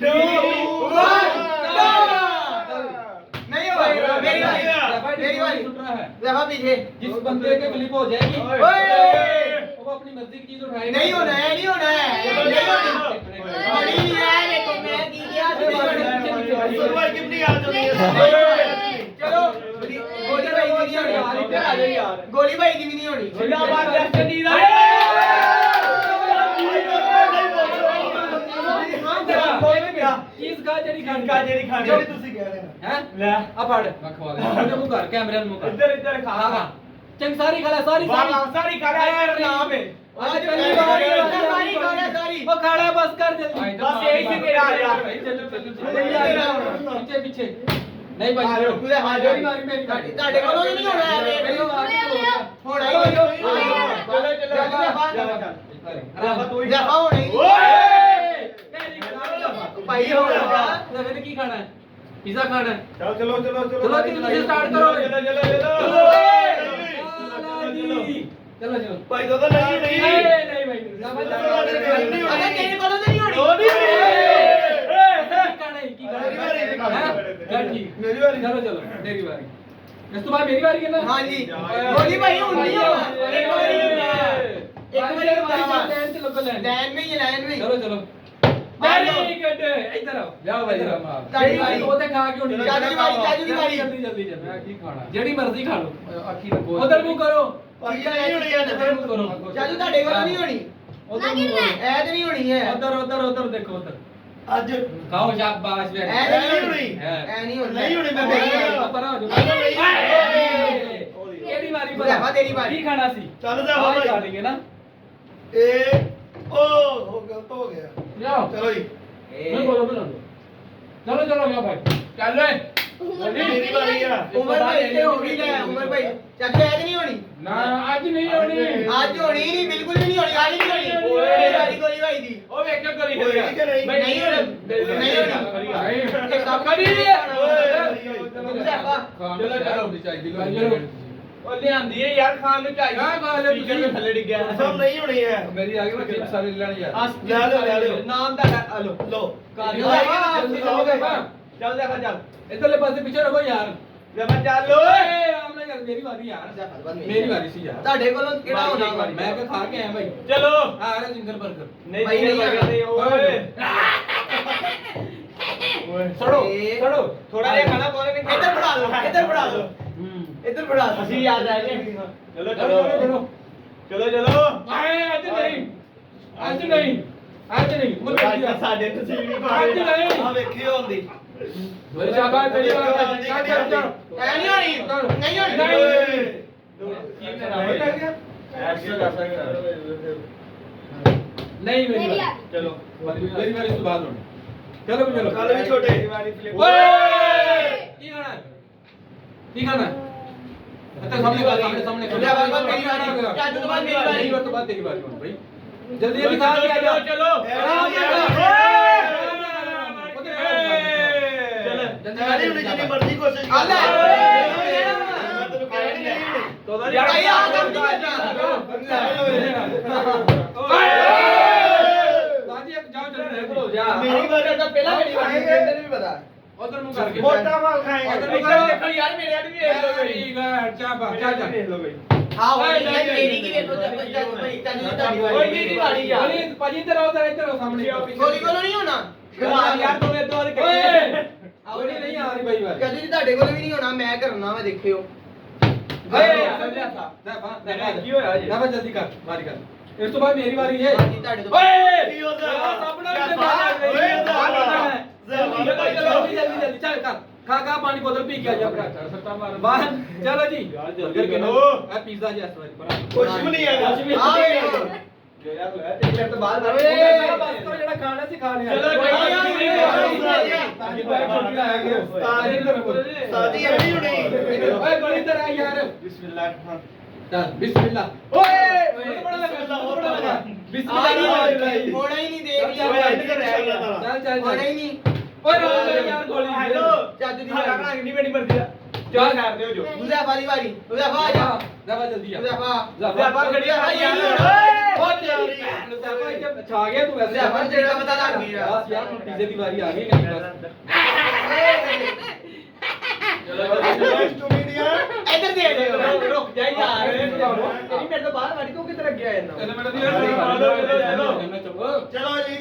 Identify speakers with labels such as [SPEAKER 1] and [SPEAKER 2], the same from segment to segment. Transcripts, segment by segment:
[SPEAKER 1] 2 1 नहीं होगा मेरी बारी देखो पीछे
[SPEAKER 2] जिस बंदे के क्लिप हो जाएगी वो अपनी मर्जी की चीज उठाएगा।
[SPEAKER 1] नहीं होना है नहीं होना है बड़ी है देखो मैं दी गया भाई कितनी याद होती है चलो गोली भाई की नहीं होनी इधर आ जाओ यार गोली भाई की भी नहीं होनी जिंदाबाद वेस्ट इंडीज
[SPEAKER 2] चीज का जेडी खानी
[SPEAKER 1] ਜਿਹੜੀ ਤੁਸੀਂ ਕਹਿ ਰਹੇ ਹੋ
[SPEAKER 2] हैं
[SPEAKER 1] ਲੈ
[SPEAKER 2] आ फड़ मैं खवा दे मुझे मुंह कर कैमरे में मुंह कर
[SPEAKER 1] ਇੱਧਰ ਇੱਧਰ ਖਾ
[SPEAKER 2] हां चंग सारी खा ले सारी
[SPEAKER 1] सारी खा ले यार नाम है
[SPEAKER 2] आज पहली बार
[SPEAKER 1] सारी खा ले सारी
[SPEAKER 2] वो खड़ा है बस कर जल्दी
[SPEAKER 1] बस यही से तेरा आ यार
[SPEAKER 2] पीछे पीछे नहीं भाई
[SPEAKER 1] तुझे हां
[SPEAKER 2] मेरी मारी मेरी
[SPEAKER 1] ਤੁਹਾਡੇ ਕੋਲੋਂ ਨਹੀਂ ਹੋਣਾ ਹੈ
[SPEAKER 2] मेरी मारी
[SPEAKER 1] ਹੋਣਾ ਹੀ ਨਹੀਂ ਚਲੋ ਜਫਾ ਹੋਣੀ ਭਾਈ ਹੋ ਗਿਆ
[SPEAKER 2] मैंने की खाना है पिज्जा खाना है
[SPEAKER 1] चलो
[SPEAKER 2] चलो तुझे स्टार्ट करो चलो चलो
[SPEAKER 1] भाई तो नहीं
[SPEAKER 2] नहीं भाई
[SPEAKER 1] अरे तेरे को तो नहीं होनी
[SPEAKER 2] मेरी बारी चलो चलो मेरी बारी इस तो भाई मेरी बारी है ना
[SPEAKER 1] हां जी गोली भाई होनी है एक बार
[SPEAKER 2] लाइन चलो
[SPEAKER 1] लाइन में ये लाइन में
[SPEAKER 2] चलो चलो वेरी गुड इधर आओ जाओ भाई इधर आओ
[SPEAKER 1] ताड़ी भाई
[SPEAKER 2] वो ते खा क्यों नहीं
[SPEAKER 1] चाचू की बारी
[SPEAKER 2] जल्दी जल्दी मैं की खाना जेडी मर्जी खा लो आखी रखो
[SPEAKER 1] उधर
[SPEAKER 2] उधर मुंह करो
[SPEAKER 1] नहीं होनी है
[SPEAKER 2] उधर मुंह करो
[SPEAKER 1] चाचू ਤੁਹਾਡੇ ਕੋਲ ਨਹੀਂ ਹੋਣੀ
[SPEAKER 2] उधर मुंह करो
[SPEAKER 1] ऐ तो नहीं होनी है
[SPEAKER 2] उधर उधर उधर देखो उधर
[SPEAKER 1] आज
[SPEAKER 2] खाओ शाबाश
[SPEAKER 1] ऐ नहीं होनी ऐ नहीं होनी नहीं होनी मैं
[SPEAKER 2] पर आ जाओ केड़ी मारी पर
[SPEAKER 1] देखा तेरी बारी
[SPEAKER 2] की खाना सी
[SPEAKER 1] चल जा
[SPEAKER 2] भाई खा लेंगे ना
[SPEAKER 1] ए ओ हो गलत हो गया
[SPEAKER 2] जाओ
[SPEAKER 1] चलो जी
[SPEAKER 2] मैं बोलो चलो चलो जाओ भाई चल ले
[SPEAKER 1] मेरी बारी है उमर भाई से हो गई है उमर भाई चाचा ऐ नहीं होनी
[SPEAKER 2] ना आज नहीं होनी
[SPEAKER 1] आज होनी नहीं बिल्कुल भी नहीं होनी आज नहीं होनी मेरी बारी गोली भाई दी
[SPEAKER 2] ओ वेख करी
[SPEAKER 1] नहीं होनी नहीं होनी
[SPEAKER 2] ये सब करी
[SPEAKER 1] चलो
[SPEAKER 2] चलो
[SPEAKER 1] ਉਹ ਲਿਆਂਦੀ ਹੈ ਯਾਰ ਖਾਣ ਨੂੰ ਚਾਹੀਦੀ
[SPEAKER 2] क्या बात है
[SPEAKER 1] ਟੀਚਰ ਦੇ ਥੱਲੇ ਡਿੱਗਿਆ ਸਭ ਨਹੀਂ ਹੋਣੀ ਹੈ
[SPEAKER 2] मेरी आगे में चिप्स सारे लेने यार
[SPEAKER 1] ਲੈ ਲਓ ਨਾਮ ਦਾ ਲੋ ਲੋ
[SPEAKER 2] जल्दी
[SPEAKER 1] ਚੱਲ
[SPEAKER 2] देखा
[SPEAKER 1] ਦੇਖਾ ਚੱਲ
[SPEAKER 2] इधर ले पास पीछे रखो यार
[SPEAKER 1] ਲੈ ਮੈਂ ਚੱਲ
[SPEAKER 2] ओए हमने कर मेरी बारी यार मेरी बारी सी यार
[SPEAKER 1] ਤੁਹਾਡੇ ਕੋਲੋਂ ਕਿਹੜਾ ਹੋਣਾ
[SPEAKER 2] मैं क्या खा के आया भाई
[SPEAKER 1] ਚਲੋ
[SPEAKER 2] आ रहा जिंगर बर्गर
[SPEAKER 1] ਨਹੀਂ ਨਹੀਂ ਓਏ
[SPEAKER 2] छोड़ो छोड़ो
[SPEAKER 1] ਥੋੜਾ ਜਿਹਾ ਖਾਣਾ ਪਾਉਣੇ ਨੇ ਇੱਧਰ ਫੜਾ ਲਓ ਇੱਧਰ ਫੜਾ ਲਓ ਇੱਧਰ ਫੜਾ ਲਓ ਅਸੀਂ ਯਾਦ ਆ ਗਏ ਚਲੋ
[SPEAKER 2] चलो चलो
[SPEAKER 1] ਚਲੋ ਚਲੋ
[SPEAKER 2] आए आज नहीं आज नहीं आज नहीं मुझे दिया
[SPEAKER 1] ਸਾਡੇ ਤੁਸੀਂ ਵੀ
[SPEAKER 2] ਅੱਜ ਨਹੀਂ।
[SPEAKER 1] ਆ ਵੇਖਿਓ ਹੁੰਦੀ
[SPEAKER 2] मेरी शाबाश मेरी चल चल चल
[SPEAKER 1] ਐ नहीं होनी नहीं होनी
[SPEAKER 2] नहीं मेरी बारी
[SPEAKER 1] चलो
[SPEAKER 2] मेरी बारी से बात होनी चलो चलो
[SPEAKER 1] कल भी छोटे
[SPEAKER 2] ओए की खाना है की खाना है अच्छा सामने सामने
[SPEAKER 1] मेरी बारी क्या तो बाद मेरी बारी
[SPEAKER 2] नहीं तो बात तेरी बारी होनी भाई जल्दी जल्दी खा के आ जाओ
[SPEAKER 1] चलो जितनी मर्जी कोशिश कर मेरी बारी तो पहला मेरी बारी तेरे भी बता
[SPEAKER 2] उधर मुंह करके
[SPEAKER 1] मोटा माल खाएंगे
[SPEAKER 2] उधर मुंह
[SPEAKER 1] देखो
[SPEAKER 2] करके
[SPEAKER 1] यार मेरे आदमी देख लो
[SPEAKER 2] ठीक है क्या बात क्या
[SPEAKER 1] देख लो भाई हां भाई मेरी की देखो भाई कोई नहीं बारी यार
[SPEAKER 2] बोली पाजी इधर आओ सामने
[SPEAKER 1] गोली कोलो नहीं होना यार तुम्हें दो और
[SPEAKER 2] ओए आवड़ी नहीं आ रही भाई बात
[SPEAKER 1] कदी ਤੁਹਾਡੇ ਕੋਲ ਵੀ ਨਹੀਂ ਹੋਣਾ ਮੈਂ ਕਰਨਾ ਵਾ ਦੇਖਿਓ
[SPEAKER 2] की होया जी ना जल्दी कर बारी कर इस तो बाद मेरी बारी है
[SPEAKER 1] ਹਾਂਜੀ ਤੁਹਾਡੇ ਤੋਂ
[SPEAKER 2] ओए
[SPEAKER 1] ਕੀ ਹੋ ਗਿਆ
[SPEAKER 2] अपना जल्दी जल्दी जल्दी चल कर खा पानी बोतल पी के आ जा बाहर चलो जी बर्गर के नो आ पिज्जा जी इस बार
[SPEAKER 1] ਕੁਝ ਵੀ ਨਹੀਂ ਹੈਗਾ
[SPEAKER 2] कुछ भी
[SPEAKER 1] ਆ
[SPEAKER 2] नहीं।
[SPEAKER 1] जो यार होया तेरे लिए तो बात
[SPEAKER 2] बस करो जेड़ा खाना सी खा लिया
[SPEAKER 1] चलो भाई,
[SPEAKER 2] ताजी भाई छोटी आया के
[SPEAKER 1] शादी है नहीं होनी
[SPEAKER 2] ओए गोली इधर आ यार
[SPEAKER 1] बिस्मिल्लाह
[SPEAKER 2] चल बिस्मिल्लाह ओए बड़ा लगा बिस्मिल्लाह
[SPEAKER 1] होना ही नहीं देख लिया
[SPEAKER 2] चल चल
[SPEAKER 1] होना ही नहीं
[SPEAKER 2] ओए यार गोली
[SPEAKER 1] हेलो चाचू दी खाना नहीं बड़ी मर्जी
[SPEAKER 2] चार कर दे जो
[SPEAKER 1] मुजफ्फर वाली बारी मुजफ्फर आ जा
[SPEAKER 2] ज़फा जल्दी आ
[SPEAKER 1] मुजफ्फर खड़ी आ यार
[SPEAKER 2] ओ तेरी ज़फा जब छा गया तू वैसे
[SPEAKER 1] मुजफ्फर तेरा पता लग गया
[SPEAKER 2] बस यार तीसरे की बारी आ गई कहीं बस
[SPEAKER 1] इधर दे रुक जा यार तेरी मेरे तो बाहर वाली को किधर गया है ना
[SPEAKER 3] चलो जी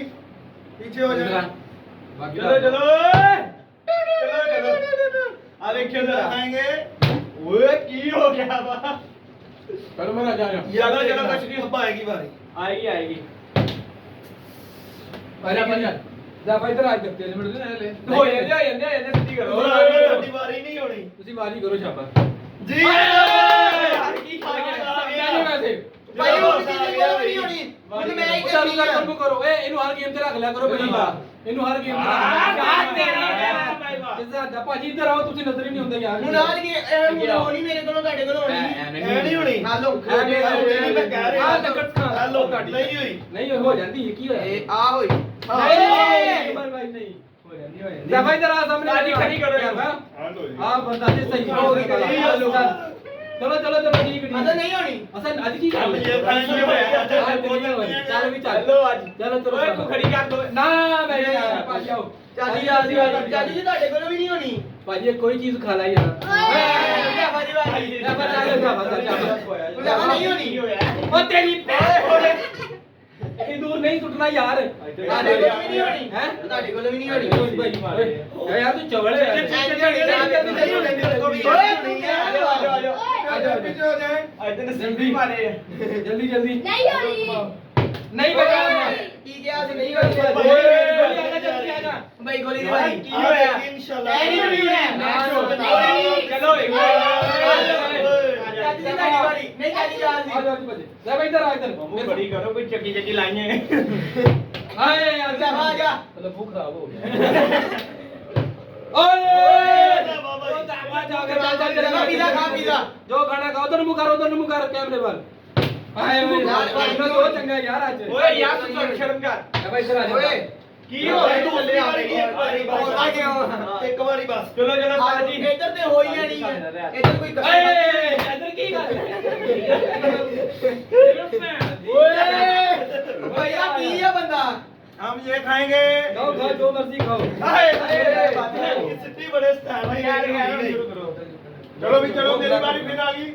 [SPEAKER 3] पीछे हो जाओ
[SPEAKER 2] चलो चलो
[SPEAKER 3] आ देखिए जरा आएंगे ओए की हो गया बा
[SPEAKER 2] करो मेरा जा
[SPEAKER 3] चलो चलो कुछ नहीं हब्बा आएगी बारी
[SPEAKER 1] आएगी आएगी
[SPEAKER 2] अरे बन जा भाई इधर आ जा तेरे मिनट दे ले
[SPEAKER 1] हो जाए सिद्धि करो
[SPEAKER 3] और आगे ਤੁਹਾਡੀ ਵਾਰੀ ਨਹੀਂ ਹੋਣੀ
[SPEAKER 2] ਤੁਸੀਂ ਵਾਰੀ ਕਰੋ ਸ਼ਾਬਾਸ਼
[SPEAKER 3] ਜੀ
[SPEAKER 1] ਕੀ ਖਾ ਗਿਆ
[SPEAKER 2] ਨਹੀਂ ਵੈਸੇ
[SPEAKER 1] ਭਾਈ ਉਹ ਨਹੀਂ ਹੋਣੀ ਹੁਣ ਮੈਂ ਹੀ
[SPEAKER 2] ਚਾਲੂ ਕਰ ਕੰਬੂ ਕਰੋ ਏ ਇਹਨੂੰ ਹਰ ਗੇਮ ਤੇ ਰੱਖ ਲਿਆ ਕਰੋ ਬਈ ਇਹਨੂੰ ਹਰ ਗੇਮ ਤੇ ਰੱਖ
[SPEAKER 1] ਯਾਰ ਤੇਰਾ
[SPEAKER 2] ਜਿੱਦਾਂ ਭਾਜੀ ਇੱਧਰ ਆਓ ਤੁਸੀਂ ਨਜ਼ਰ ਹੀ ਨਹੀਂ ਹੁੰਦੇ ਯਾਰ
[SPEAKER 1] ਹੁਣ ਆਜ ਕੀ ਇਹ ਹੋਣੀ ਮੇਰੇ ਕੋਲੋਂ ਤੁਹਾਡੇ ਕੋਲੋਂ ਹੋਣੀ
[SPEAKER 3] ਐ ਨਹੀਂ ਹੋਣੀ
[SPEAKER 1] ਹਾਲੋ
[SPEAKER 3] ਜਿਹੜੀ ਮੈਂ ਕਹਿ ਰਿਹਾ
[SPEAKER 2] ਆ ਟੱਕਰ ਖਾ
[SPEAKER 3] ਹੈਲੋ ਨਹੀਂ ਹੋਈ
[SPEAKER 2] ਨਹੀਂ ਹੋ ਜਾਂਦੀ ਹੈ ਕੀ ਹੋਇਆ
[SPEAKER 1] ਇਹ ਆ ਹੋਈ
[SPEAKER 2] ਨਹੀਂ ਉਮਰ ਭਾਈ ਨਹੀਂ ਹੋ ਜਾਂਦੀ ਜਾ ਭਾਈ ਇਧਰ ਆ ਸਾਹਮਣੇ
[SPEAKER 1] ਸਾਡੀ ਖੜੀ ਕਰੋ ਯਾਰ।
[SPEAKER 2] ਆ ਬੰਦਾ ਤੇ ਸਹੀ ਹੋ ਗਈ ਚਲੋ ਚਲੋ ਚਲੋ ਠੀਕ ਠੀਕ
[SPEAKER 1] ਅਸਾਂ ਨਹੀਂ ਹੋਣੀ
[SPEAKER 2] ਅਸਾਂ ਅੱਜ ਕੀ
[SPEAKER 3] अब ये फाइनल होया
[SPEAKER 2] ਚੱਲ ਵੀ ਚੱਲ
[SPEAKER 1] ਚਲੋ ਅੱਜ
[SPEAKER 2] ਚਲੋ ਚਲੋ
[SPEAKER 1] ਓਏ ਤੂੰ ਖੜੀ ਕਰ ਦੋ
[SPEAKER 2] ਨਾ ਮੈਂ ਯਾਰ ਭਾਜੀ ਆਓ
[SPEAKER 1] ਚਾਚੀ ਚਾਚੀ ਜੀ ਤੁਹਾਡੇ ਕੋਲੋਂ ਵੀ ਨਹੀਂ ਹੋਣੀ
[SPEAKER 2] ਭਾਜੀ ਕੋਈ ਚੀਜ਼ ਖਾ ਲੈ ਯਾਰ
[SPEAKER 1] ਮੁਜੱਫਰ ਦੀ ਵਾਰੀ
[SPEAKER 2] ਜਾ ਚੱਲ ਜਾ
[SPEAKER 1] ਮੁਜੱਫਰ ਨਹੀਂ ਹੋਣੀ
[SPEAKER 2] ਉਹ ਤੇਰੀ ਇਹ ਦੂਰ ਨਹੀਂ ਟੁੱਟਣਾ ਯਾਰ
[SPEAKER 1] ਤੁਹਾਡੇ ਕੋਲੋਂ ਵੀ ਨਹੀਂ ਹੋਣੀ
[SPEAKER 2] ਹੈ
[SPEAKER 1] ਤੁਹਾਡੇ ਕੋਲੋਂ ਵੀ ਨਹੀਂ ਹੋਣੀ
[SPEAKER 2] ਭਾਈ ਯਾਰ ਤੂੰ ਚਵਲ ਹੈ ਜਲਦੀ ਜਲਦੀ
[SPEAKER 4] ਨਹੀਂ ਹੋਣੀ
[SPEAKER 2] ਨਹੀਂ ਬਚਾ
[SPEAKER 1] ਕੀ ਕਿਹਾ ਸੀ ਨਹੀਂ ਹੋਣੀ
[SPEAKER 2] ਜਲਦੀ ਆ ਜਾ
[SPEAKER 1] ਭਾਈ ਗੋਲੀ ਦੀ ਵਾਰੀ
[SPEAKER 3] ਕੀ ਹੋਇਆ ਇੰਸ਼ਾਅੱਲਾ
[SPEAKER 1] ਇਹ ਨਹੀਂ ਹੋਣੀ ਹੈ
[SPEAKER 2] ਚਲੋ
[SPEAKER 1] ਚਾਚੀ ਦੀ ਤੁਹਾਡੀ ਵਾਰੀ ਨਹੀਂ ਚਾਚੀ ਜਾ ਸੀ
[SPEAKER 2] ਆ ਜਾ ਜੀ ਲੈ ਭਾਈ ਇਧਰ ਆ ਇਧਰ
[SPEAKER 3] बड़ी करो कोई चक्की चक्की लाइए
[SPEAKER 2] ਹਾਏ ਯਾਰ
[SPEAKER 1] ਜਾ ਆ ਜਾ
[SPEAKER 2] ਚਲੋ ਭੂਖ ਖਰਾਬ ਹੋ ਗਿਆ ਓਏ
[SPEAKER 3] ਬਾਬਾ ਜੀ।
[SPEAKER 2] ਦਾਵਾ ਜਾ ਕੇ ਚੱਲ
[SPEAKER 1] ਖਾ ਪੀਜ਼ਾ ਖਾ ਪੀਜ਼ਾ
[SPEAKER 2] ਜੋ ਖਾਣਾ ਖਾ ਉਧਰ ਨੂੰ ਮੁਕਰ ਕੈਮਰੇ ਵੱਲ ਹਾਏ ਓਏ ਇਹਨਾਂ ਤੋਂ ਚੰਗਾ ਯਾਰ ਅੱਜ
[SPEAKER 1] ਓਏ ਯਾਰ ਤੂੰ ਸ਼ਰਮ ਕਰ
[SPEAKER 2] ਲੈ ਭਾਈ ਇਧਰ ਆ ਜਾ
[SPEAKER 1] ਓਏ
[SPEAKER 3] की हो रहा है दूसरी बारी की एक बारी बस
[SPEAKER 2] ਚਲੋ ਚਲੋ
[SPEAKER 1] ਆ ਜੀ ਇੱਧਰ ਤੇ ਹੋਈ ਨਹੀਂ ਇੱਧਰ ਕੋਈ
[SPEAKER 2] ਏ ਇਧਰ ਕੀ ਕਰ
[SPEAKER 1] ਓਏ ਯਾਰ ਕੀ ਆ ਬੰਦਾ
[SPEAKER 3] हम ये खाएंगे
[SPEAKER 2] ਖਾਓ ਖਾਓ ਜੋ ਮਰਜ਼ੀ ਖਾਓ
[SPEAKER 3] सिटी बड़े स्टाइल में
[SPEAKER 1] यार शुरू करो
[SPEAKER 3] चलो भी चलो मेरी बारी फिर आ गई